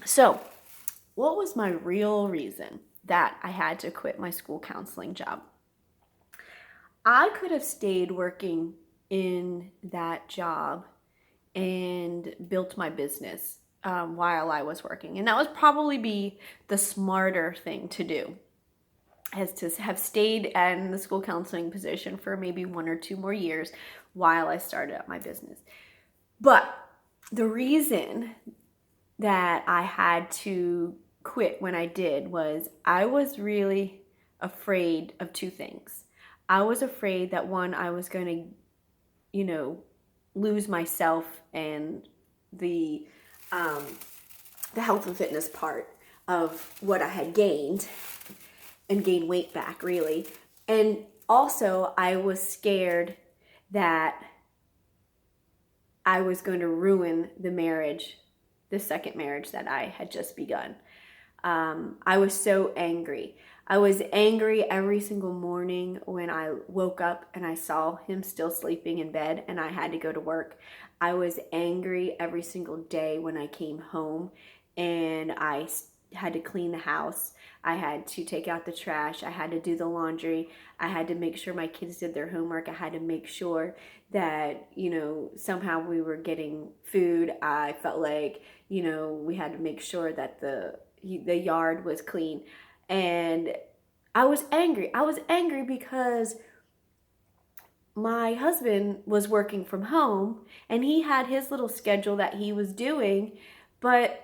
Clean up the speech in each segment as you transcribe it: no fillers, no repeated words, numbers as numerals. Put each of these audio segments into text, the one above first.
So, what was my real reason that I had to quit my school counseling job? I could have stayed working in that job and built my business while I was working. And that would probably be the smarter thing to do, is to have stayed in the school counseling position for maybe 1 or 2 more years while I started up my business. But the reason that I had to quit when I did was I was really afraid of two things. I was afraid that one, I was going to, lose myself and the um, the health and fitness part of what I had gained and gain weight back, really. And also, I was scared that I was going to ruin the marriage, the second marriage that I had just begun. I was so angry. I was angry every single morning when I woke up and I saw him still sleeping in bed and I had to go to work. I was angry every single day when I came home and I had to clean the house. I had to take out the trash. I had to do the laundry. I had to make sure my kids did their homework. I had to make sure that, somehow we were getting food. I felt like, we had to make sure that the yard was clean. And I was angry. I was angry because my husband was working from home and he had his little schedule that he was doing, but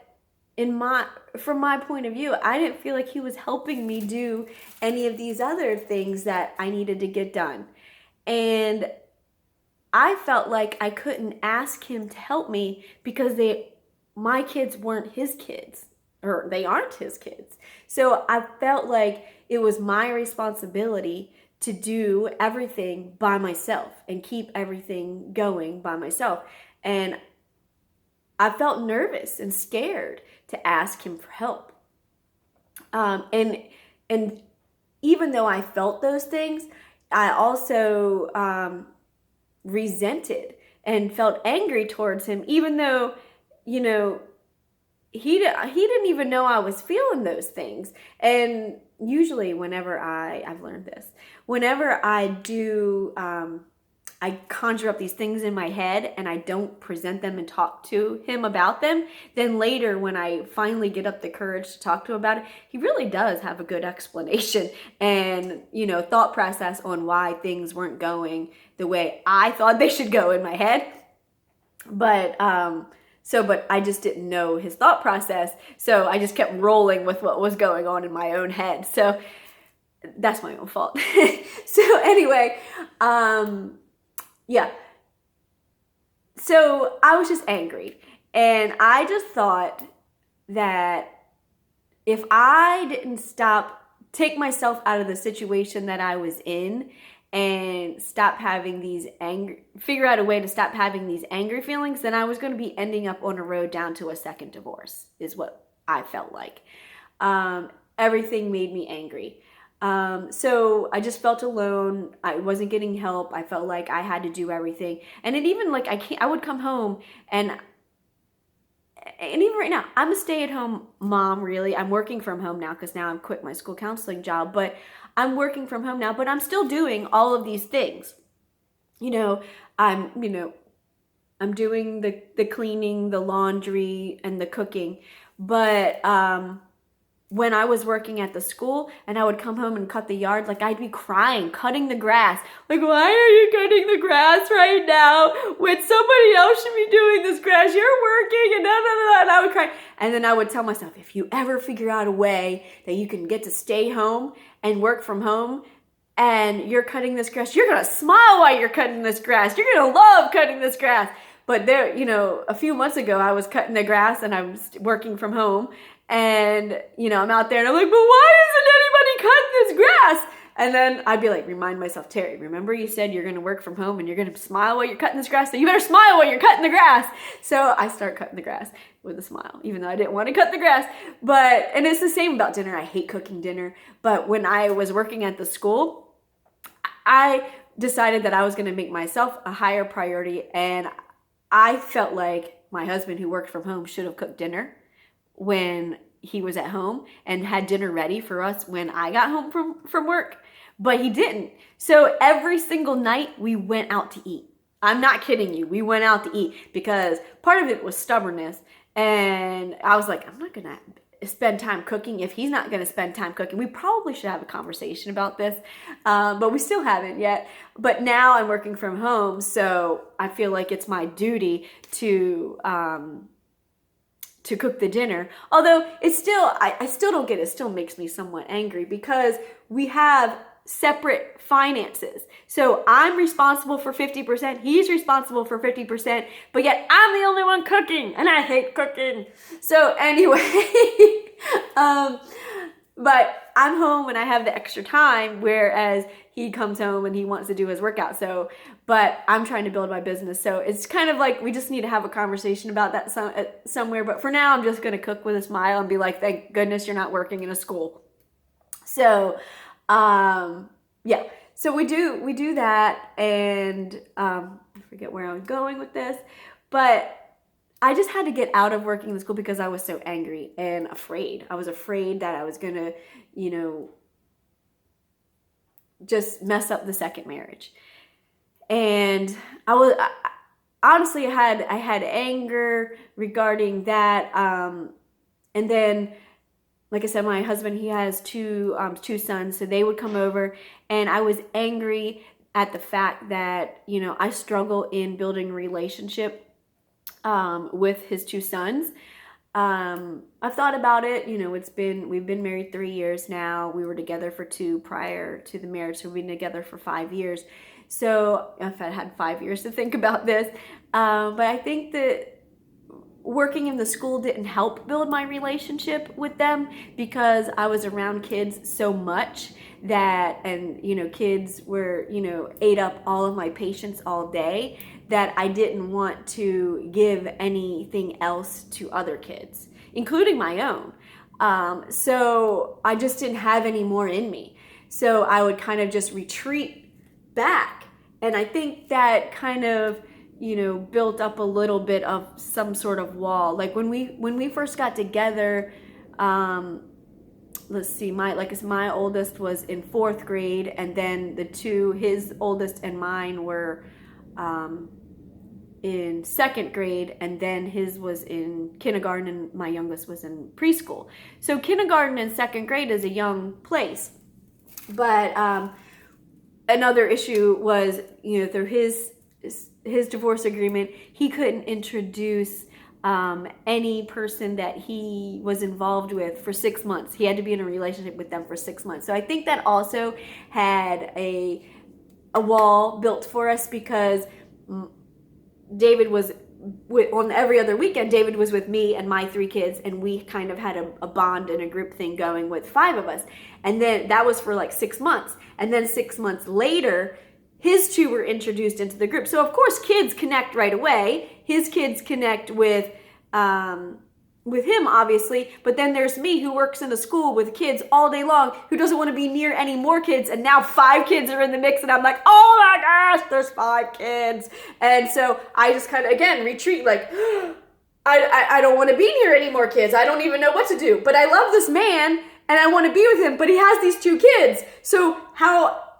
from my point of view, I didn't feel like he was helping me do any of these other things that I needed to get done. And I felt like I couldn't ask him to help me because my kids weren't his kids, or they aren't his kids. So I felt like it was my responsibility to do everything by myself and keep everything going by myself. And I felt nervous and scared to ask him for help. And even though I felt those things, I also resented and felt angry towards him, even though, he didn't even know I was feeling those things. And usually whenever I've learned this, whenever I do, I conjure up these things in my head and I don't present them and talk to him about them, then later when I finally get up the courage to talk to him about it, he really does have a good explanation and, thought process on why things weren't going the way I thought they should go in my head. But I just didn't know his thought process. So I just kept rolling with what was going on in my own head. So that's my own fault. So anyway, yeah. So I was just angry. And I just thought that if I didn't take myself out of the situation that I was in and figure out a way to stop having these angry feelings, then I was going to be ending up on a road down to a second divorce, is what I felt like. Everything made me angry. So I just felt alone. I wasn't getting help. I felt like I had to do everything. And it even like I would come home and even right now, I'm a stay-at-home mom, really. I'm working from home now because now I've quit my school counseling job, but I'm working from home now, but I'm still doing all of these things. I'm doing the cleaning, the laundry, and the cooking. But when I was working at the school and I would come home and cut the yard, like I'd be crying, cutting the grass. Like, why are you cutting the grass right now when somebody else should be doing this grass? You're working and da da da. And I would cry. And then I would tell myself, if you ever figure out a way that you can get to stay home and work from home and you're cutting this grass, you're going to smile while you're cutting this grass. You're going to love cutting this grass. But there, a few months ago, I was cutting the grass and I'm working from home. And, I'm out there and I'm like, but why isn't anybody cutting this grass? And then I'd be like, remind myself, Terry, remember you said you're going to work from home and you're going to smile while you're cutting this grass? So you better smile while you're cutting the grass. So I start cutting the grass with a smile, even though I didn't want to cut the grass. And it's the same about dinner. I hate cooking dinner. But when I was working at the school, I decided that I was going to make myself a higher priority. And I felt like my husband, who worked from home, should have cooked dinner. when he was at home and had dinner ready for us when I got home from work, but he didn't. So every single night we went out to eat. I'm not kidding you. We went out to eat because part of it was stubbornness. And I was like, I'm not going to spend time cooking if he's not going to spend time cooking. We probably should have a conversation about this, but we still haven't yet. But now I'm working from home, so I feel like it's my duty to cook the dinner. Although it's still, I still don't get it. It still makes me somewhat angry because we have separate finances. So I'm responsible for 50%. He's responsible for 50%, but yet I'm the only one cooking and I hate cooking. So anyway, but I'm home when I have the extra time, whereas he comes home and he wants to do his workout. So, but I'm trying to build my business. So it's kind of like, we just need to have a conversation about that somewhere. But for now, I'm just going to cook with a smile and be like, thank goodness you're not working in a school. So, yeah, so we do that, and I forget where I was going with this, but I just had to get out of working in the school because I was so angry and afraid. I was afraid that I was gonna, just mess up the second marriage, and honestly, I had anger regarding that, and then. Like I said, my husband, he has two sons, so they would come over, and I was angry at the fact that, I struggle in building a relationship with his two sons. I've thought about it, we've been married 3 years now. We were together for 2 prior to the marriage, so we've been together for 5 years. So if I had 5 years to think about this, but I think that working in the school didn't help build my relationship with them because I was around kids so much that, and kids were, ate up all of my patience all day, that I didn't want to give anything else to other kids, including my own. So I just didn't have any more in me. So I would kind of just retreat back. And I think that kind of built up a little bit of some sort of wall. Like when we first got together, let's see, my oldest was in 4th grade, and then his oldest and mine were in 2nd grade, and then his was in kindergarten and my youngest was in preschool. So kindergarten and 2nd grade is a young place. But another issue was, through his divorce agreement, he couldn't introduce any person that he was involved with for 6 months. He had to be in a relationship with them for 6 months. So I think that also had a wall built for us because David was on every other weekend. David was with me and my 3 kids, and we kind of had a bond and a group thing going with 5 of us. And then that was for like 6 months. And then 6 months later, his 2 were introduced into the group. So of course kids connect right away. His kids connect with him, obviously. But then there's me, who works in a school with kids all day long, who doesn't want to be near any more kids. And now 5 kids are in the mix, and I'm like, oh my gosh, there's 5 kids. And so I just kind of, again, retreat, like, I don't want to be near any more kids. I don't even know what to do. But I love this man, and I want to be with him, but he has these 2 kids. So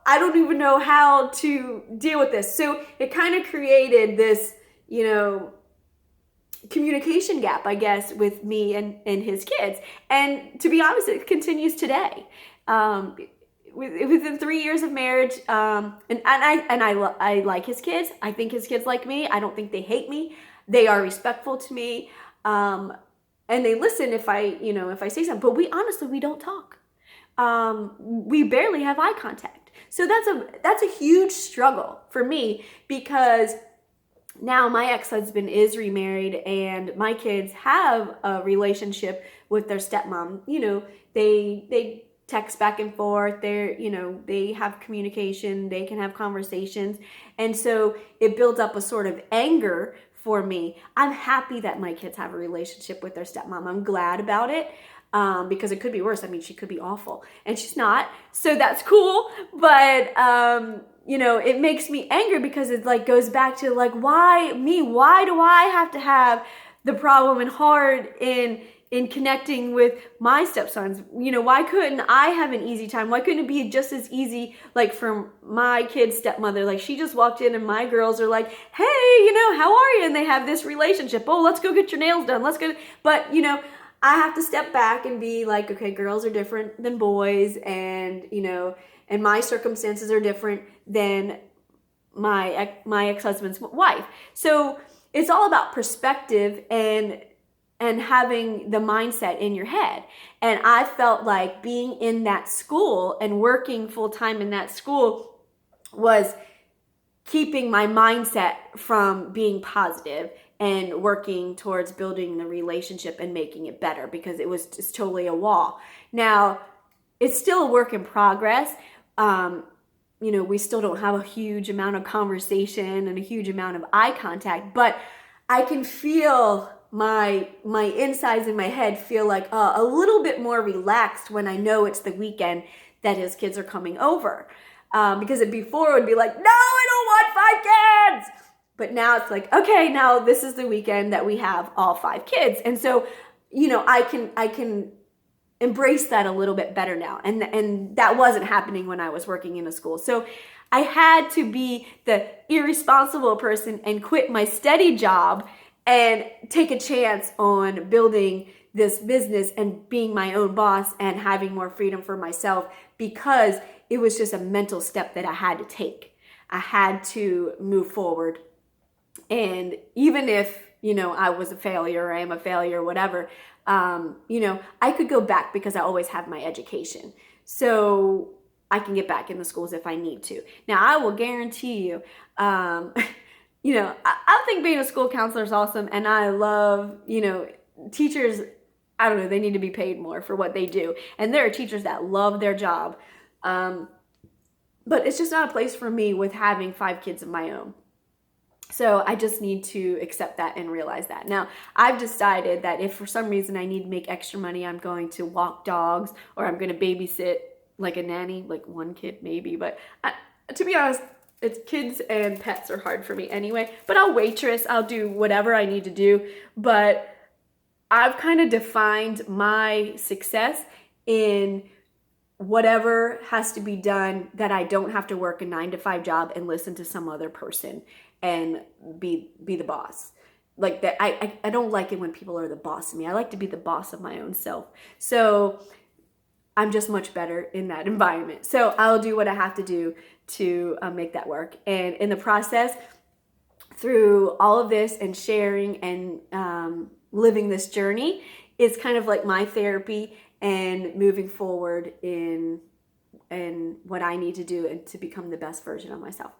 I don't even know how to deal with this. So it kind of created this, communication gap, I guess, with me and his kids. And to be honest, it continues today. Within 3 years of marriage, and I like his kids. I think his kids like me. I don't think they hate me. They are respectful to me, and they listen if I say something. But we don't talk. We barely have eye contact. So that's a huge struggle for me, because now my ex-husband is remarried and my kids have a relationship with their stepmom. They text back and forth. They have communication. They can have conversations. And so it builds up a sort of anger for me. I'm happy that my kids have a relationship with their stepmom. I'm glad about it. Because it could be worse. I mean, she could be awful, and she's not. So that's cool. But, it makes me angry because it goes back to why me? Why do I have to have the problem and hard in in connecting with my stepsons. You know, why couldn't I have an easy time? Why couldn't it be just as easy, like for my kid's stepmother? Like, she just walked in and my girls are like, hey, you know, how are you? And they have this relationship. Oh, let's go get your nails done. Let's go. But, you know, I have to step back and be like, okay, girls are different than boys. And, you know, and my circumstances are different than my ex-husband's wife. So it's all about perspective and having the mindset in your head. And I felt like being in that school and working full time in that school was keeping my mindset from being positive and working towards building the relationship and making it better, because it was just totally a wall. Now, it's still a work in progress. You know, we still don't have a huge amount of conversation and a huge amount of eye contact, but I can feel my insides in my head feel like a little bit more relaxed when I know it's the weekend that his kids are coming over. Because before it would be like, no, I don't want 5 kids. But now it's like, okay, now this is the weekend that we have all 5 kids. And so, you know, I can embrace that a little bit better now. And that wasn't happening when I was working in a school. So I had to be the irresponsible person and quit my steady job and take a chance on building this business and being my own boss and having more freedom for myself, because it was just a mental step that I had to take. I had to move forward. And even if, you know, I was a failure, or I am a failure, whatever, you know, I could go back because I always have my education. So I can get back in the schools if I need to. Now, I will guarantee you, you know, I think being a school counselor is awesome. And I love, you know, teachers, I don't know, they need to be paid more for what they do. And there are teachers that love their job. But it's just not a place for me with having 5 kids of my own. So I just need to accept that and realize that. Now, I've decided that if for some reason I need to make extra money, I'm going to walk dogs, or I'm going to babysit like a nanny, like 1 kid maybe. But to be honest, it's kids and pets are hard for me anyway. But I'll waitress, I'll do whatever I need to do. But I've kind of defined my success in whatever has to be done, that I don't have to work a 9-to-5 job and listen to some other person and be the boss. Like that, I don't like it when people are the boss of me. I like to be the boss of my own self. So I'm just much better in that environment. So I'll do what I have to do to make that work. And in the process, through all of this and sharing and living this journey, is kind of like my therapy and moving forward in what I need to do and to become the best version of myself.